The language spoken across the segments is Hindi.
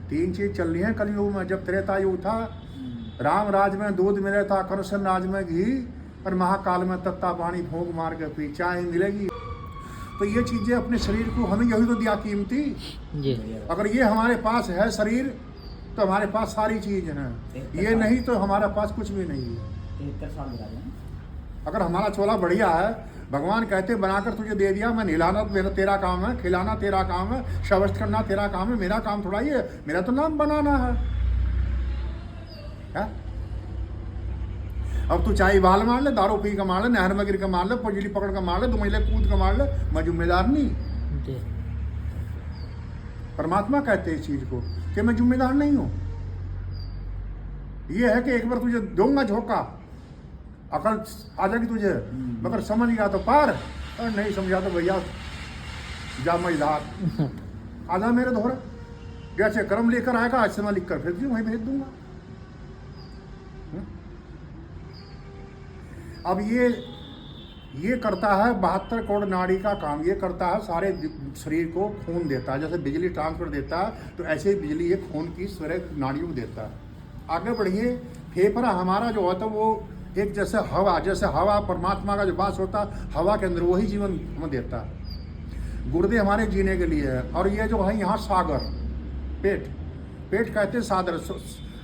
तीन चीज चल रही है कलयुग में। जब त्रेता युग था, राम राज में दूध मिले था, कृष्ण राज में घी, और महाकाल में तत्ता पानी फूंक मार के पी, चाय मिलेगी। तो ये चीजें अपने शरीर को हमें यही तो दिया कीमती जी। अगर ये हमारे पास है शरीर तो हमारे पास सारी चीज है, ये नहीं तो हमारे पास कुछ भी नहीं है। 73 साल बता दें। अगर हमारा चोला बढ़िया है, भगवान कहते बनाकर तुझे दे दिया, मैं नहलाना मेरा तेरा काम है, खिलाना तेरा काम है, शवस्त करना तेरा काम है, मेरा काम थोड़ा ही है, मेरा तो नाम बनाना है। अब तू चाय बाल मार ले, दारू पी का मार ले, नहर में गिर का मार ले, पजली पकड़ का मार ले, दो महीने कूद का मार ले, मैं जिम्मेदार नहीं। जी। परमात्मा कहते हैं इस चीज को कि मैं जिम्मेदार नहीं हूं। ये है कि एक बार तुझे दूंगा झोंका, अकल आ जाएगी तुझे, मगर समझ गया तो पार, और नहीं समझा तो भैया जा मजदार आजा मेरे दोहरा। जैसे कर्म लेकर आएगा आज से मैं लिख कर फिर भी वहीं भेज दूंगा। अब ये करता है 72 करोड़ नाड़ी का काम। ये करता है सारे शरीर को खून देता है, जैसे बिजली ट्रांसफर देता है तो ऐसे ही बिजली ये खून की सारे नाड़ियों को देता है। आगे बढ़िए, फेफड़ा हमारा जो होता है वो एक जैसे हवा परमात्मा का जो वास होता है, हवा के अंदर वही जीवन हमें देता है। गुर्दे हमारे जीने के लिए है। और ये जो है यहाँ सागर, पेट कहते हैं सागर।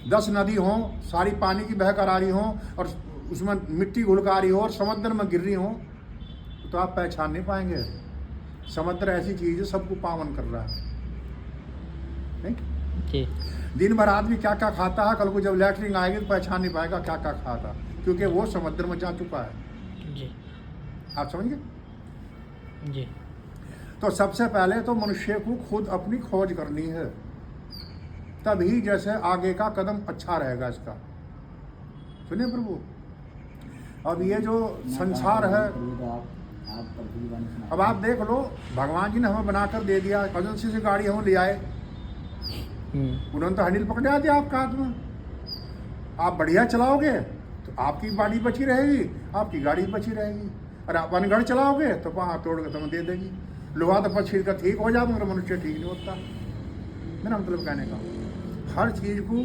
10 नदी हो, सारी पानी की बह कर आ रही हो और उसमें मिट्टी घुलका रही हो और समुद्र में गिर रही हो तो आप पहचान नहीं पाएंगे। समुद्र ऐसी चीज है, सबको पावन कर रहा है। नहीं? जी। दिन भर आदमी क्या क्या खाता है, कल को जब लैटरिन आएगी तो पहचान नहीं पाएगा क्या क्या खाता, क्योंकि वो समुद्र में जा चुका है। जी। आप समझ गए? जी। तो सबसे पहले तो मनुष्य को खुद अपनी खोज करनी है, तभी जैसे आगे का कदम अच्छा रहेगा इसका। सुनिए प्रभु, अब ये जो संसार है, अब आप देख लो, भगवान जी ने हमें बनाकर दे दिया, एजेंसी से गाड़ी हम ले आए, उन्होंने तो हैंडल पकड़ा दिया आपका हाथ में। आप बढ़िया चलाओगे तो आपकी गाड़ी बची रहेगी, आपकी गाड़ी बची रहेगी। और आप अनगढ़ चलाओगे तो वहाँ तोड़ के तुम्हें दे देगी। लोहा तो पछीर का ठीक हो जाता, मगर मनुष्य ठीक नहीं होता। मेरा मतलब कहने का, हर चीज को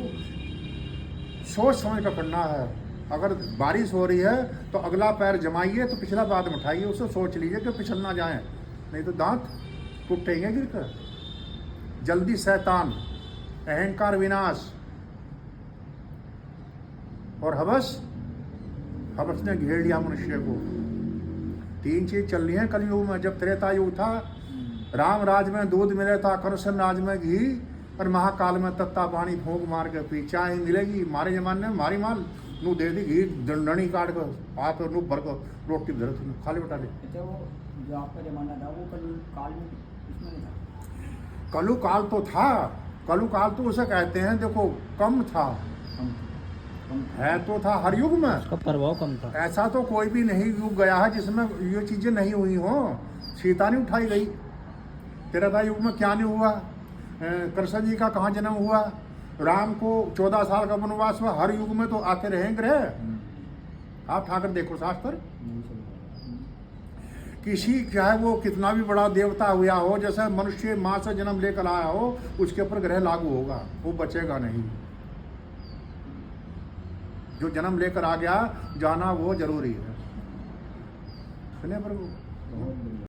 सोच समझ कर करना है। अगर बारिश हो रही है तो अगला पैर जमाइए तो पिछला बाद में उठाइए, उससे सोच लीजिए कि पिछल ना जाए, नहीं तो दांत टूटेंगे गिर कर। जल्दी शैतान, अहंकार विनाश और हवस ने घेर लिया मनुष्य को। 3 चीज चल रही है कलयुग में। जब त्रेता युग था, राम राज में दूध मिले था, कृष्ण राज में घी, और महाकाल में तत्ता पानी फूंक मार के पी, चाय मिलेगी। मारे जमाने में मारी माल नू दे दी, घी डंडी काट कर हाथ और नू भर कर रोटी धर खा ले बेटा ले। अच्छा, वो जो आपका जमाना था वो कल काल में इसमें नहीं था? कलु काल तो था, कलु काल तो उसे कहते हैं, देखो कम था, कम है तो था हर युग में। उसका प्रभाव कम था। ऐसा तो कोई भी नहीं युग गया है जिसमें ये चीजें नहीं हुई हो। सीता नहीं उठाई गई, त्रेता युग में क्या नहीं हुआ, कृष्ण जी का कहाँ जन्म हुआ, राम को 14 साल का वनवास हुआ, हर युग में तो आते रहेंगे। आप ठाकर देखो शास्त्र, किसी चाहे वो कितना भी बड़ा देवता हुआ हो, जैसे मनुष्य माँ से जन्म लेकर आया हो, उसके ऊपर ग्रह लागू होगा, वो बचेगा नहीं। जो जन्म लेकर आ गया, जाना वो जरूरी है। सुनिए प्रभु,